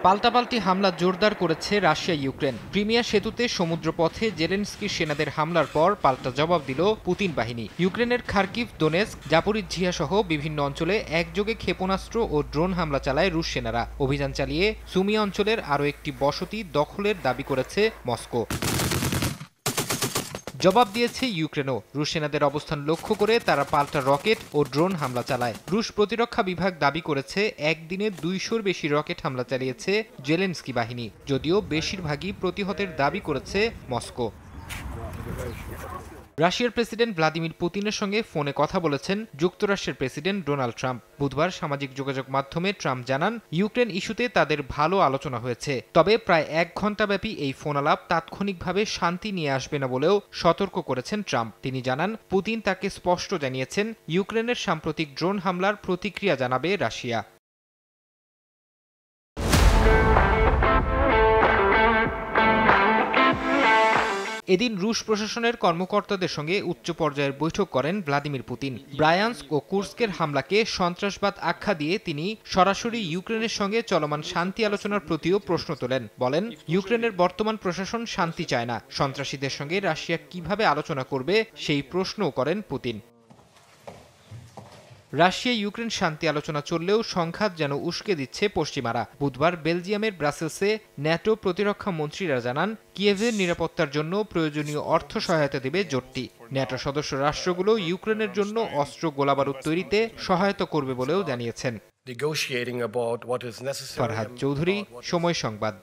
পাল্টাপাল্টি হামলা জোরদার করেছে রাশিয়া ইউক্রেন। ক্রিমিয়া সেতুতে সমুদ্রপথে জেলেনস্কির সেনাদের হামলার পর পাল্টা জবাব দিল পুতিন বাহিনী। ইউক্রেনের খার্কিভ, দোনেৎস্ক, জাপোরিজ্জিয়া সহ বিভিন্ন অঞ্চলে একযোগে ক্ষেপণাস্ত্র ও ড্রোন হামলা চালায় রুশ সেনারা। অভিযান চালিয়ে সুমি অঞ্চলের আরও একটি বসতি দখলের দাবি করেছে মস্কো। জবাব দিয়েছে ইউক্রেনও। রুশ সেনাদের অবস্থান লক্ষ্য করে তারা পাল্টা রকেট ও ড্রোন হামলা চালায়। রুশ প্রতিরক্ষা বিভাগ দাবি করেছে একদিনে ২০০-র বেশি রকেট হামলা চালিয়েছে জেলেনস্কি বাহিনী, যদিও বেশিরভাগই প্রতিহতের দাবি করেছে মস্কো। রাশিয়ার প্রেসিডেন্ট ভ্লাদিমির পুতিনের সঙ্গে ফোনে কথা বলেছেন যুক্তরাষ্ট্রের প্রেসিডেন্ট ডোনাল্ড ট্রাম্প। বুধবার সামাজিক যোগাযোগ মাধ্যমে ট্রাম্প জানান, ইউক্রেন ইস্যুতে তাদের ভালো আলোচনা হয়েছে, তবে প্রায় ১ ঘণ্টাব্যাপী এই ফোনালাপ তাৎক্ষণিকভাবে শান্তি নিয়ে আসবে না বলেও সতর্ক করেছেন ট্রাম্প। তিনি জানান, পুতিন তাকে স্পষ্ট জানিয়েছেন ইউক্রেনের সাম্প্রতিক ড্রোন হামলার প্রতিক্রিয়া জানাবে রাশিয়া। এদিন রুশ প্রশাসনের কর্মকর্তাদের সঙ্গে উচ্চ পর্যায়ের বৈঠক করেন ভ্লাদিমির পুতিন। ব্রায়ান্স্ক ও কুর্স্কের হামলাকে সন্ত্রাসবাদ আখ্যা দিয়ে তিনি সরাসরি ইউক্রেনের সঙ্গে চলমান শান্তি আলোচনার প্রতিও প্রশ্ন তোলেন। বলেন, ইউক্রেনের বর্তমান প্রশাসন শান্তি চায় না। সন্ত্রাসীদের সঙ্গে রাশিয়া কিভাবে আলোচনা করবে সেই প্রশ্নও করেন পুতিন। রাশিয়া ইউক্রেন শান্তি আলোচনা চললেও সংঘাত যেন উস্কে দিচ্ছে পশ্চিমারা। বুধবার বেলজিয়ামের ব্রাসেলসে ন্যাটো প্রতিরক্ষা মন্ত্রীরা জানান, কিয়েভের নিরাপত্তার জন্য প্রয়োজনীয় অর্থ সহায়তা দেবে জোটটি। ন্যাটো সদস্য রাষ্ট্রগুলো ইউক্রেনের জন্য অস্ত্র গোলাবারুদ তৈরিতে সহায়তা করবে বলেও জানিয়েছেন। ফরহাদ চৌধুরী, সময় সংবাদ।